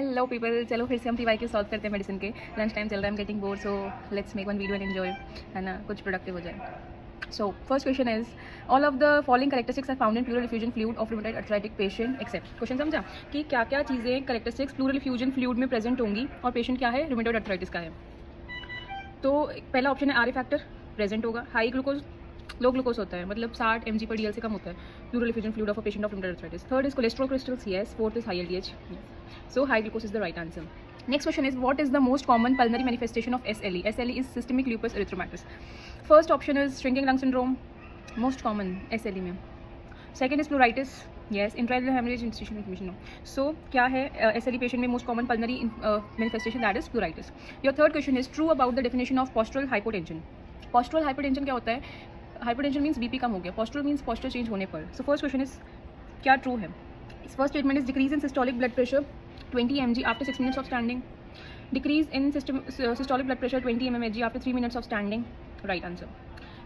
Hello people, चलो फिर से हम PYQ सॉल्व करते हैं मेडिसिन के। लंच टाइम चल रहा है, I am getting bored, so let's make one video and enjoy, है ना, कुछ प्रोडक्टिव हो जाए। So first question is all of the following characteristics are found in pleural effusion fluid of rheumatoid arthritic patient except. Question समझा कि क्या क्या चीज़ें कैरेक्टरिस्टिक्स प्लूरल इफ्यूजन फ्लूइड में प्रेजेंट होंगी और पेशेंट क्या है, रूमेटॉइड अर्थराइटिस का है। तो पहला ऑप्शन है RA फैक्टर प्रेजेंट होगा। हाई ग्लूकोज, लो ग्लूकोज होता है, मतलब 60 mg/dl से कम होता है plural effusion fluid of a patient of rheumatoid arthritis. Third is cholesterol crystals, yes. Fourth is high LDH, so high glucose is the right answer. Next question is what is the most common pulmonary manifestation of SLE? SLE is systemic lupus erythematosus. First option is shrinking lung syndrome, most common SLE में. Second is pleuritis, yes. Intradural hemorrhage, institutional inflammation, no. So क्या है SLE patient में most common pulmonary manifestation, that is pleuritis. Your third question is true about the definition of postural hypotension. Postural hypertension क्या होता है? Hypertension means BP कम हो गया, postural means posture change होने पर. So first question is क्या true है? First statement is decrease in systolic blood pressure 20 mg after 6 minutes of standing. Decrease in systolic blood pressure 20 mmHg after 3 minutes of standing. Right answer.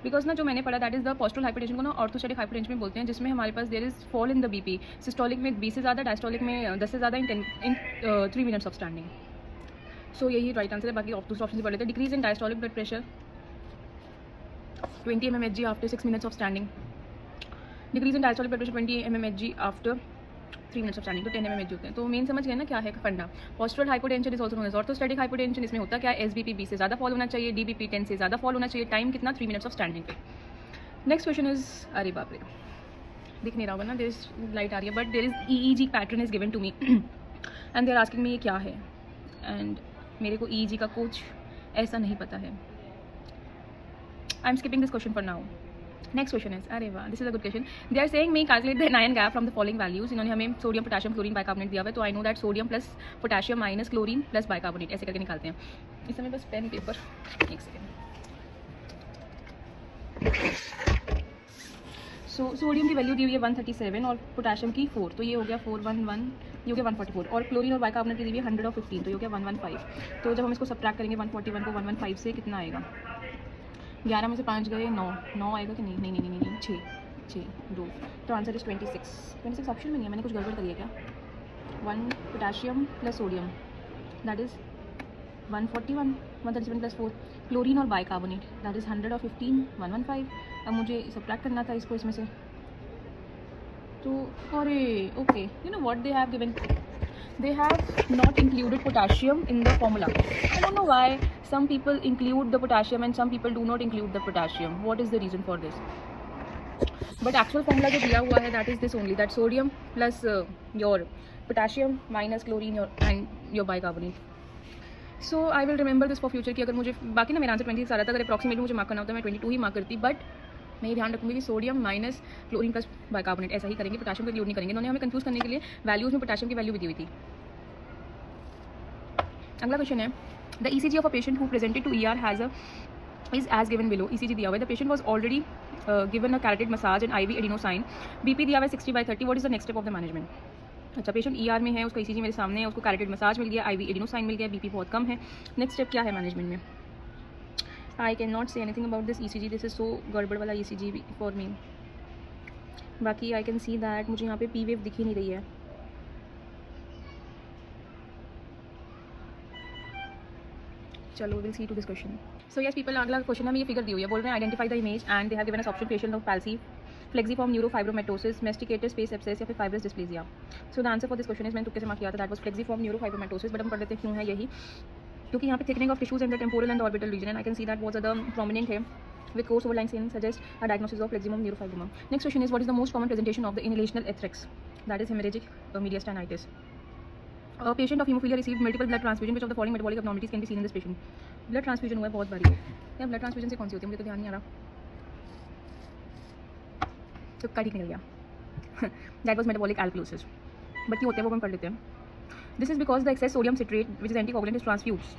Because ना जो मैंने पढ़ा that is the postural hypertension को ना orthostatic hypertension में बोलते हैं, जिसमें हमारे पास there is fall in the BP. Systolic में 20 से ज़्यादा, डायस्टोलिक में 10 से ज़्यादा in 3 minutes of standing. So यही राइट आंसर है. बाकी दूसरा ऑप्शन से पढ़ लेते हैं. Decrease in diastolic blood pressure 20 mmHg after 6 minutes of standing. Decrease in diastolic blood pressure 20 mmHg after 3 minutes of standing, तो 10 mmHg होते हैं. तो मेन समझ गए ना क्या है फंडा. Postural hypotension is also known as orthostatic hypotension. इसमें होता क्या है, SBP 20 से ज़्यादा फॉल होना चाहिए, DBP 10 से ज़्यादा फॉल होना चाहिए. टाइम कितना, 3 minutes ऑफ स्टैंडिंग पे. नेक्स्ट क्वेश्चन इज, अरे बाप रे दिख नहीं रहा होगा ना, देयर इज लाइट आ रही है, but there is EEG pattern is given to me and they are asking me ये क्या है, एंड मेरे को EEG का कुछ ऐसा नहीं पता है. I am skipping this question for now. Next question is, अरे वाह, this is a good question. They are saying me calculate the anion gap from the following values. इन्होंने हमें सोडियम पोटेशियम क्लोरीन बाइकार्बोनेट दिया हुआ है, तो I know that sodium plus potassium minus chlorine plus bicarbonate, ऐसे करके निकालते हैं. इस समय बस पेन पेपर, एक सेकेंड. सो सोडियम की वैल्यू दी हुई है 137 और पोटेशियम की 4, तो ये हो गया 411, ये हो गया 144. और क्लोरीन और बाइकार्बोनेट की दी हुई है 100 और 15, तो ये हो गया 115. तो जब हम इसको सब्ट्रैक्ट करेंगे 141 को 115 से, कितना आएगा? 11 में से 5 गए, 9 आएगा कि नहीं? नहीं नहीं नहीं नहीं 6 2. तो आंसर इज 26 ऑप्शन में नहीं है, मैंने कुछ गड़बड़ करी है क्या? 1 potassium plus sodium that is 141, 137 plus 4 chlorine और बाइकार्बोनेट दैट इज़ 100 और 15, 115. अब मुझे सब्ट्रैक्ट करना था इसको इसमें से, तो अरे okay, you know what they have given, they have not included potassium in the formula. I don't know why some people include the potassium and some people do not include the potassium. What is the reason for this? But actual formula जो दिया हुआ है that is this only, that sodium plus your potassium minus chlorine and your bicarbonate. So I will remember this for future कि अगर मुझे बाकी ना मेरा आंसर 26 आ रहा था, अगर अप्रॉक्सीमेटली मुझे मार्क करना होता है मैं 22 ही मार्क करती, बट मैं ये ध्यान रखूँगी कि sodium minus chlorine plus bicarbonate ऐसा ही करेंगे, पोटेशियम को इंक्लूड नहीं करेंगे. इन्होंने हमें कंफ्यूज करने के लिए वैल्यूज़ में पोटेशियम की वैल्यू भी दी हुई थी. अगला क्वेश्चन है, the ECG of a patient who presented to ER has a is as given below. ECG दिया हुआ है, the patient was already given a carotid massage and IV adenosine. BP दिया हुआ है 60/30. What is the next step of the management? अच्छा, patient ER में है, उसका ECG मेरे सामने है, उसको कैरेटेड मसाज मिल गया, IV एडिनोसाइन मिल गया, BP बहुत कम है. नेक्स्ट स्टेप क्या है मैनेजमेंट में? I can not say anything about this ECG. This is so गड़बड़ वाला ECG फॉर मी. बाकी आई कैन सी दैट मुझे यहाँ पे P वेव दिख ही नहीं रही है. चलो will see to this question. So yes people, अगला क्वेश्चन हमें ये फिगर दी हुई है, बोल रहे हैं identify the image and they have given us option facial of palsy, flexiform neurofibromatosis, masticated space abscess या फिर fibrous dysplasia. So the answer for this question is, मैंने तुक्के से मार्क किया था, that was flexiform neurofibromatosis. But हम पढ़ लेते क्यों है यही, क्योंकि यहाँ पे thickening of tissues in the temporal and orbital region and I can see that बहुत ज़्यादा प्रोमिनेंट है. With course overlying signs suggest a diagnosis of fleximum neurofibroma. Next question is, what is the most common presentation of the inhalational anthrax? That is hemorrhagic mediastinitis. A patient of hemophilia received multiple blood transfusion. Which of the following metabolic abnormalities can be seen in this patient? Blood transfusion हुआ है बहुत बारी. क्या blood transfusion से कौन सी होती है, मुझे तो ध्यान नहीं आ रहा. तुक्का ठीक निकल गया. That was metabolic alkalosis. But क्यों होते हैं वो हम पढ़ लेते हैं. This is because the excess sodium citrate, which is anticoagulant, is transfused.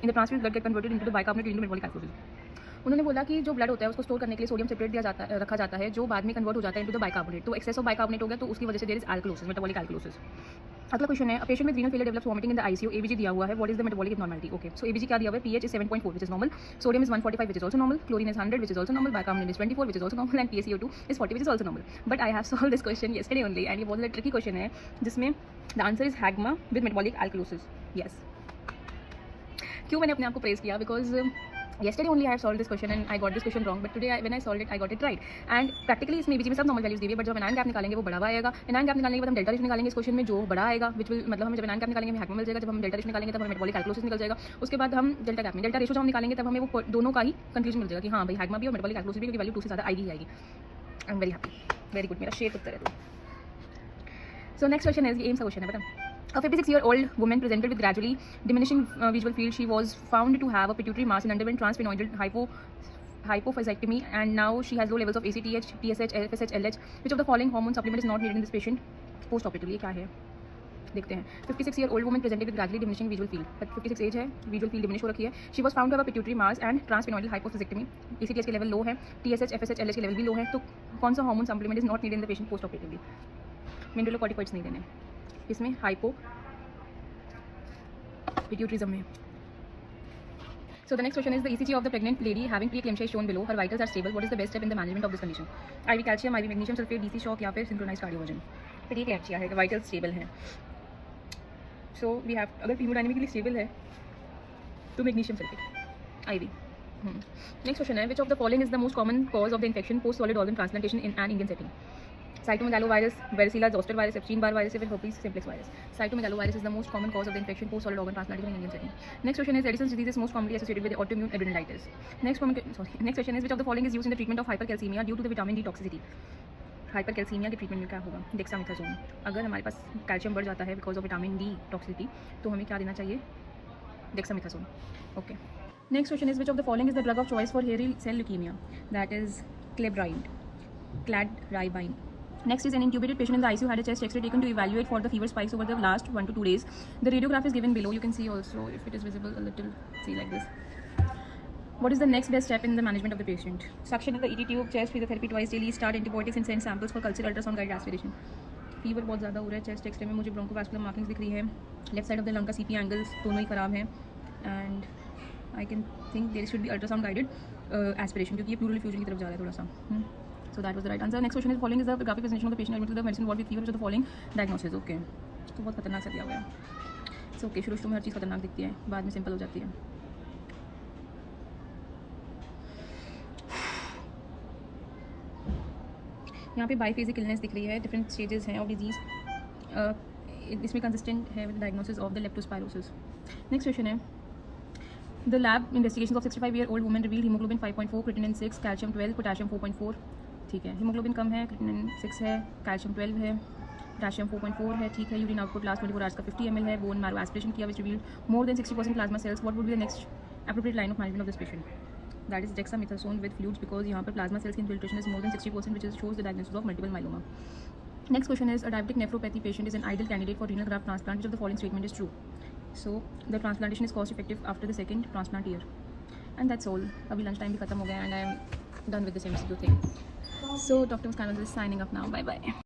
In the transfused blood get converted into the bicarbonate leading to metabolic alkalosis. उन्होंने बोला कि जो ब्लड होता है उसको स्टोर करने के लिए सोडियम सेपरेट रखा जाता है, जो बाद में कन्वर्ट हो जाता है इनटू द बाइकार्बोनेट. तो एक्सेस ऑफ बाइकार्बोनेट हो गया, तो उसकी वजह से there is alkalosis, metabolic alkalosis. अगला क्वेश्चन है, पेशेंट में renal failure develops vomiting in the ICU, ABG दिया हुआ है, what is the metabolic normality? Okay, so ABG क्या दिया हुआ है, pH is 7.4 which is normal, sodium is 145 which is also normal, chlorine is 100 which is also normal, bicarbonate is 24 which is also normal and PaCO2 is 40 which is also normal. But I have solve this question yesterday only and ये बहुत tricky question है जिसमें the answer is HAGMA with metabolic alkalosis. Yes, क्यों मैंने अपने आप को praise किया? Because yesterday only I have solved this question and I got this question wrong, but today when I solved it I got it right. And practically इसमें ABG में सब normal values दी हुई है, बट जब एनान gap निकालेंगे वो बड़ा हुआ आएगा. एनान गैप निकालने के बाद हम डेल्टा रेशो निकालेंगे इस क्वेश्चन में, जो बड़ा आएगा विच विल मतलब हमें जब एनान गैप निकालेंगे हमें हैग्मा मिल जाएगा, जब हम डेल्टा रेशो निकालेंगे तब हमें मेटाबॉलिक एल्कलोसिस निकल जाएगा. उसके बाद हम डेल्टा गैप में डेल्टा रेशो जब हम निकालेंगे तब हमें वो दोनों का ही कंक्लूजन मिल जाएगा कि हाँ भाई हैग्मा भी और मेटाबॉलिक एल्कलोसिस भी, क्योंकि वैल्यू 2 से ज़्यादा आएगी ही आएगी. I am very happy, very good, मेरा शेयर उत्तर है तो. सो नेक्स्ट क्वेश्चन है, ये एम्स का क्वेश्चन है, पता. A 56-year-old woman presented with gradually diminishing visual field. She was found to have a pituitary mass and underwent transsphenoidal hypophysectomy, and now she has low levels of ACTH, TSH, FSH, LH. Which of the following hormone supplement is not needed in this patient post-operatively? क्या है देखते हैं. 56-year-old woman presented with gradually diminishing visual field. But 56 as है, visual field diminish हो रखी है. She was found to have a pituitary mass and transsphenoidal hypophysectomy. ACTH के level low है, TSH, FSH, LH के लेवल भी लो है. तो कौन सा hormone supplement is not needed in the patient post-operatively? Mineralocorticoids नहीं देने इसमें, हाइपो पिट्यूटरिज्म में. So the next question is, the ECG of the pregnant lady having preeclampsia is shown below. Her vitals are stable. What is the best step in the management of this condition? IV calcium, IV magnesium sulfate, DC shock या फिर synchronized cardioversion. Preeclampsia है, vitals stable हैं. So we have, अगर hemodynamically stable है तो magnesium sulfate, IV. Next question है, which of the following is the most common cause of the infection post solid organ transplantation in an Indian setting? Cytomegalovirus, varicella zoster virus, Epstein-Barr virus, or herpes simplex virus. Cytomegalovirus is the most common cause of the infection post solid organ transplantation in Indian setting. Next question is, Addison's disease is most commonly associated with autoimmune adrenalitis. Next question is, which of the following is used in the treatment of hypercalcemia due to the vitamin D toxicity? Hypercalcaemia के treatment में क्या होगा? Dexamethasone. अगर हमारे पास calcium बढ़ जाता है because of vitamin D toxicity तो हमें क्या देना चाहिए? Dexamethasone. Okay. Next question is, which of the following is the drug of choice for hairy cell leukemia? That is cladribine. Next is, an intubated patient in the ICU had a chest X-ray taken to evaluate for the fever spikes over the last 1 to 2 days. The radiograph is given below. You can see also if it is visible a little. See like this. What is the next best step in the management of the patient? Suction in the ET tube, chest physiotherapy twice daily, start antibiotics and send samples for culture ultrasound guided aspiration. Fever बहुत ज़्यादा हो रहा है, chest x ray में मुझे ब्रोंकोवास्कुलर markings दिख रही है, left side of the lung का CP एंगल्स दोनों ही ख़राब हैं, and I can think there should be ultrasound guided aspiration, क्योंकि ये प्लूरल इफ्यूजन की तरफ जा रहा है थोड़ा सा. So that was the right answer. Next question is, following is the graphic presentation of the patient admitted to the medicine ward with fever. Which of the following diagnosis? Okay. तो बहुत खतरनाक सा दिया हुआ है. So okay, शुरू में हर चीज़ खतरनाक दिखती है, बाद में सिंपल हो जाती है. यहाँ पे बाईफेजिक इलनेस दिख रही है, डिफरेंट स्टेजेस हैं ऑफ डिजीज़. इसमें कंसिस्टेंट है with diagnosis of the leptospirosis. Next question है, the lab investigations of 65-year-old woman revealed hemoglobin 5.4, creatinine 6, calcium 12, potassium 4.4. ठीक है, हीमोग्लोबिन कम है, creatinine 6 है, calcium 12 है, potassium 4.4 है. ठीक है, यूरिन आउटपुट लास्ट 24 आवर्स का 50 ml है, बोन मैरो एस्पिरेशन किया which revealed more than 60% plasma cells. What would be the next appropriate line of management of this patient? That is dexamethasone with fluids, because यहाँ पर plasma cells की infiltration is more than 60%, which shows the diagnosis of multiple myeloma. Next question is, a diabetic nephropathy patient is an ideal candidate for renal graft transplant. Which of the following statement is true? So the transplantation is cost effective after the second transplant year. And that's all. अभी lunch time भी खत्म हो गया and I am done with this MCQ thing. So Dr. Muskan is signing up now. Bye bye.